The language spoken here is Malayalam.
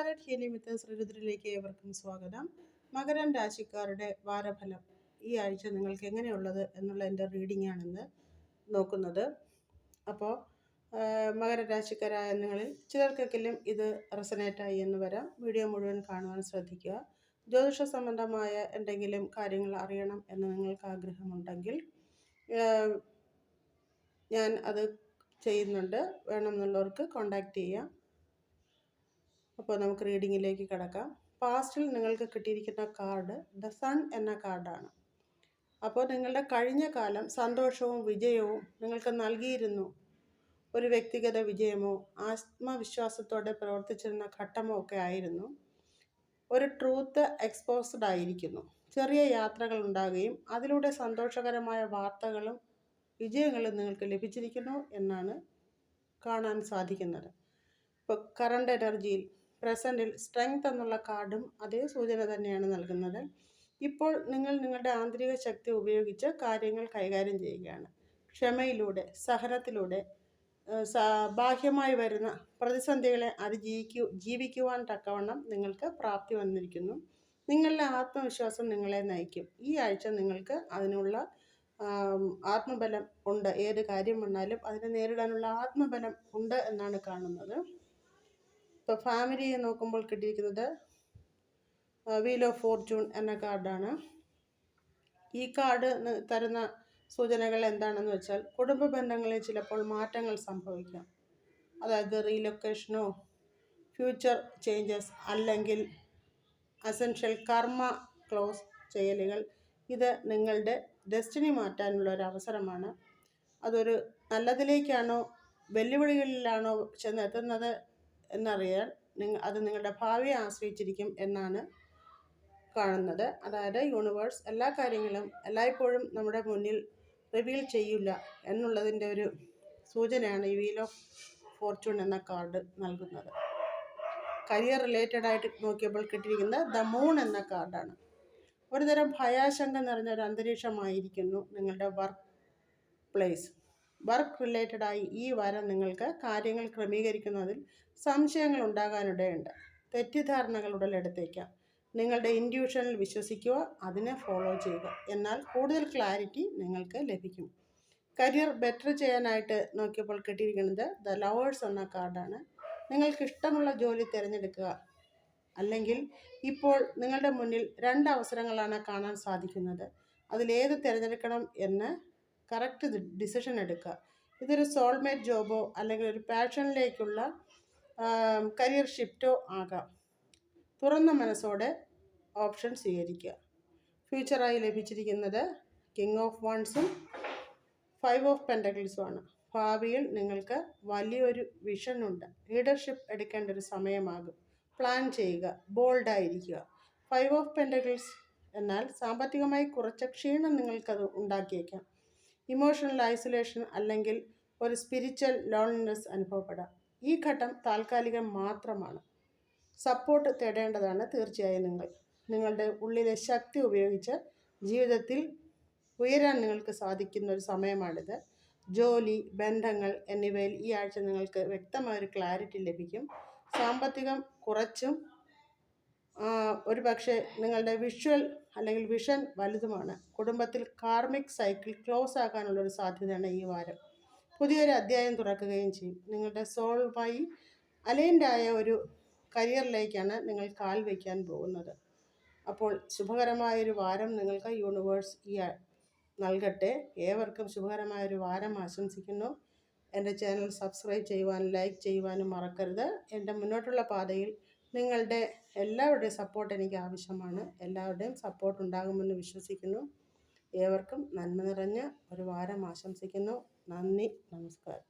ടാരറ്റ് ഹീലിംഗ് വിത്ത് ശ്രീരുദ്രയിലേക്ക് ഏവർക്കും സ്വാഗതം. മകരം രാശിക്കാരുടെ വാരഫലം ഈ ആഴ്ച നിങ്ങൾക്ക് എങ്ങനെയുള്ളത് എന്നുള്ള എൻ്റെ റീഡിംഗ് ആണെന്ന് നോക്കുന്നത്. അപ്പോൾ മകരരാശിക്കാരായ നിങ്ങളിൽ ചിലർക്കെങ്കിലും ഇത് റെസനേറ്റായി എന്ന് വരാം. വീഡിയോ മുഴുവൻ കാണുവാൻ ശ്രദ്ധിക്കുക. ജ്യോതിഷ സംബന്ധമായ എന്തെങ്കിലും കാര്യങ്ങൾ അറിയണം എന്ന് നിങ്ങൾക്ക് ആഗ്രഹമുണ്ടെങ്കിൽ ഞാൻ അത് ചെയ്യുന്നുണ്ട്. വേണമെന്നുള്ളവർക്ക് കോണ്ടാക്റ്റ് ചെയ്യാം. അപ്പോൾ നമുക്ക് റീഡിങ്ങിലേക്ക് കിടക്കാം. പാസ്റ്റിൽ നിങ്ങൾക്ക് കിട്ടിയിരിക്കുന്ന കാർഡ് ദ സൺ എന്ന കാർഡാണ്. അപ്പോൾ നിങ്ങളുടെ കഴിഞ്ഞ കാലം സന്തോഷവും വിജയവും നിങ്ങൾക്ക് നൽകിയിരുന്നു. ഒരു വ്യക്തിഗത വിജയമോ ആത്മവിശ്വാസത്തോടെ പ്രവർത്തിച്ചിരുന്ന ഘട്ടമോ ഒക്കെ ആയിരുന്നു. ഒരു ട്രൂത്ത് എക്സ്പോസ്ഡ് ആയിരിക്കുന്നു. ചെറിയ യാത്രകൾ ഉണ്ടാകുകയും അതിലൂടെ സന്തോഷകരമായ വാർത്തകളും വിജയങ്ങളും നിങ്ങൾക്ക് ലഭിച്ചിരിക്കുന്നു എന്നാണ് കാണാൻ സാധിക്കുന്നത്. ഇപ്പോൾ കറണ്ട് എനർജിയിൽ പ്രസൻറ്റിൽ സ്ട്രെങ്ത് എന്നുള്ള കാർഡും അതേ സൂചന തന്നെയാണ് നൽകുന്നത്. ഇപ്പോൾ നിങ്ങൾ നിങ്ങളുടെ ആന്തരിക ശക്തി ഉപയോഗിച്ച് കാര്യങ്ങൾ കൈകാര്യം ചെയ്യുകയാണ്. ക്ഷമയിലൂടെ, സഹനത്തിലൂടെ ബാഹ്യമായി വരുന്ന പ്രതിസന്ധികളെ ജീവിക്കുവാൻ തക്കവണ്ണം നിങ്ങൾക്ക് പ്രാപ്തി വന്നിരിക്കുന്നു. നിങ്ങളുടെ ആത്മവിശ്വാസം നിങ്ങളെ നയിക്കും. ഈ ആഴ്ച നിങ്ങൾക്ക് അതിനുള്ള ആത്മബലം ഉണ്ട്. ഏത് കാര്യം വന്നാലും അതിനെ നേരിടാനുള്ള ആത്മബലം ഉണ്ട് എന്നാണ് കാണുന്നത്. ഇപ്പോൾ ഫാമിലിയെ നോക്കുമ്പോൾ കിട്ടിയിരിക്കുന്നത് വീൽ ഓഫ് ഫോർച്യൂൺ എന്ന കാർഡാണ്. ഈ കാർഡ് തരുന്ന സൂചനകൾ എന്താണെന്ന് വെച്ചാൽ, കുടുംബ ബന്ധങ്ങളിൽ ചിലപ്പോൾ മാറ്റങ്ങൾ സംഭവിക്കാം. അതായത് റീലൊക്കേഷനോ ഫ്യൂച്ചർ ചേഞ്ചസ് അല്ലെങ്കിൽ അസെൻഷ്യൽ കർമ്മ ക്ലോസ് ചെയ്യലുകൾ. ഇത് നിങ്ങളുടെ ഡെസ്റ്റിനി മാറ്റാനുള്ള ഒരു അവസരമാണ്. അതൊരു നല്ലതിലേക്കാണോ വെല്ലുവിളികളിലാണോ ചെന്നെത്തുന്നത് എന്നറിയാൻ അത് നിങ്ങളുടെ ഭാവിയെ ആശ്രയിച്ചിരിക്കും എന്നാണ് കാണുന്നത്. അതായത് യൂണിവേഴ്സ് എല്ലാ കാര്യങ്ങളും എല്ലായ്പ്പോഴും നമ്മുടെ മുന്നിൽ റിവീൽ ചെയ്യില്ല എന്നുള്ളതിൻ്റെ ഒരു സൂചനയാണ് ഈ വീൽ ഓഫ് ഫോർച്യൂൺ എന്ന കാർഡ് നൽകുന്നത്. കരിയർ റിലേറ്റഡ് ആയിട്ട് നോക്കിയപ്പോൾ കിട്ടിയിരിക്കുന്നത് ദ മൂൺ എന്ന കാർഡാണ്. ഒരുതരം ഭയാശങ്ക നിറഞ്ഞൊരു അന്തരീക്ഷമായിരിക്കുന്നു നിങ്ങളുടെ വർക്ക് പ്ലേസ്. വർക്ക് റിലേറ്റഡായി ഈ വാരം നിങ്ങൾക്ക് കാര്യങ്ങൾ ക്രമീകരിക്കുന്നതിൽ സംശയങ്ങൾ ഉണ്ടാകാനിടയുണ്ട്. തെറ്റിദ്ധാരണകൾ ഉടലെടുത്തേക്കാം. നിങ്ങളുടെ ഇൻറ്റ്യൂഷനിൽ വിശ്വസിക്കുക, അതിനെ ഫോളോ ചെയ്യുക. എന്നാൽ കൂടുതൽ ക്ലാരിറ്റി നിങ്ങൾക്ക് ലഭിക്കും. കരിയർ ബെറ്റർ ചെയ്യാനായിട്ട് നോക്കിയപ്പോൾ കിട്ടിയിരിക്കുന്നത് ദ ലവേഴ്സ് എന്ന കാർഡാണ്. നിങ്ങൾക്ക് ഇഷ്ടമുള്ള ജോലി തിരഞ്ഞെടുക്കുക. അല്ലെങ്കിൽ ഇപ്പോൾ നിങ്ങളുടെ മുന്നിൽ 2 അവസരങ്ങളാണ് കാണാൻ സാധിക്കുന്നത്. അതിലേത് തിരഞ്ഞെടുക്കണം എന്ന് കറക്റ്റ് ഡിസിഷൻ എടുക്കുക. ഇതൊരു സോൾമേറ്റ് ജോബോ അല്ലെങ്കിൽ ഒരു പാഷനിലേക്കുള്ള കരിയർ ഷിഫ്റ്റോ ആകാം. തുറന്ന മനസ്സോടെ ഓപ്ഷൻ സ്വീകരിക്കുക. ഫ്യൂച്ചറായി ലഭിച്ചിരിക്കുന്നത് കിങ് ഓഫ് വൺസും 5 ഓഫ് പെൻറ്റക്കിൾസുമാണ്. ഭാവിയിൽ നിങ്ങൾക്ക് വലിയൊരു വിഷനുണ്ട്. ലീഡർഷിപ്പ് എടുക്കേണ്ട ഒരു സമയമാകും. പ്ലാൻ ചെയ്യുക, ബോൾഡായിരിക്കുക. 5 ഓഫ് പെൻറ്റക്കിൾസ് എന്നാൽ സാമ്പത്തികമായി കുറച്ച് ക്ഷീണം നിങ്ങൾക്കത് ഉണ്ടാക്കിയേക്കാം. ഇമോഷണൽ ഐസൊലേഷൻ അല്ലെങ്കിൽ ഒരു സ്പിരിച്വൽ ലോൺലിനെസ് അനുഭവപ്പെടാം. ഈ ഘട്ടം താൽക്കാലികം മാത്രമാണ്. സപ്പോർട്ട് തേടേണ്ടതാണ് തീർച്ചയായും. നിങ്ങളുടെ ഉള്ളിലെ ശക്തി ഉപയോഗിച്ച് ജീവിതത്തിൽ ഉയരാൻ നിങ്ങൾക്ക് സാധിക്കുന്ന ഒരു സമയമാണിത്. ജോലി, ബന്ധങ്ങൾ എന്നിവയിൽ ഈ ആഴ്ച നിങ്ങൾക്ക് വ്യക്തമായൊരു ക്ലാരിറ്റി ലഭിക്കും. സാമ്പത്തികം കുറച്ചും ഒരു പക്ഷേ നിങ്ങളുടെ അല്ലെങ്കിൽ വിഷൻ വലുതുമാണ്. കുടുംബത്തിൽ കാർമിക് സൈക്കിൾ ക്ലോസ് ആകാനുള്ളൊരു സാധ്യതയാണ് ഈ വാരം. പുതിയൊരു അധ്യായം തുറക്കുകയും ചെയ്യും. നിങ്ങളുടെ സോളുമായി അലൈൻഡായ ഒരു കരിയറിലേക്കാണ് നിങ്ങൾ കാൽ വയ്ക്കാൻ പോകുന്നത്. അപ്പോൾ ശുഭകരമായൊരു വാരം നിങ്ങൾക്ക് യൂണിവേഴ്സ് നൽകട്ടെ. ഏവർക്കും ശുഭകരമായൊരു വാരം ആശംസിക്കുന്നു. എൻ്റെ ചാനൽ സബ്സ്ക്രൈബ് ചെയ്യുവാനും ലൈക്ക് ചെയ്യുവാനും മറക്കരുത്. എൻ്റെ മുന്നോട്ടുള്ള പാതയിൽ നിങ്ങളുടെ എല്ലാവരുടെയും സപ്പോർട്ട് എനിക്ക് ആവശ്യമാണ്. എല്ലാവരുടെയും സപ്പോർട്ട് ഉണ്ടാകുമെന്ന് വിശ്വസിക്കുന്നു. ഏവർക്കും നന്മ നിറഞ്ഞ ഒരു വാരം ആശംസിക്കുന്നു. നന്ദി, നമസ്കാരം.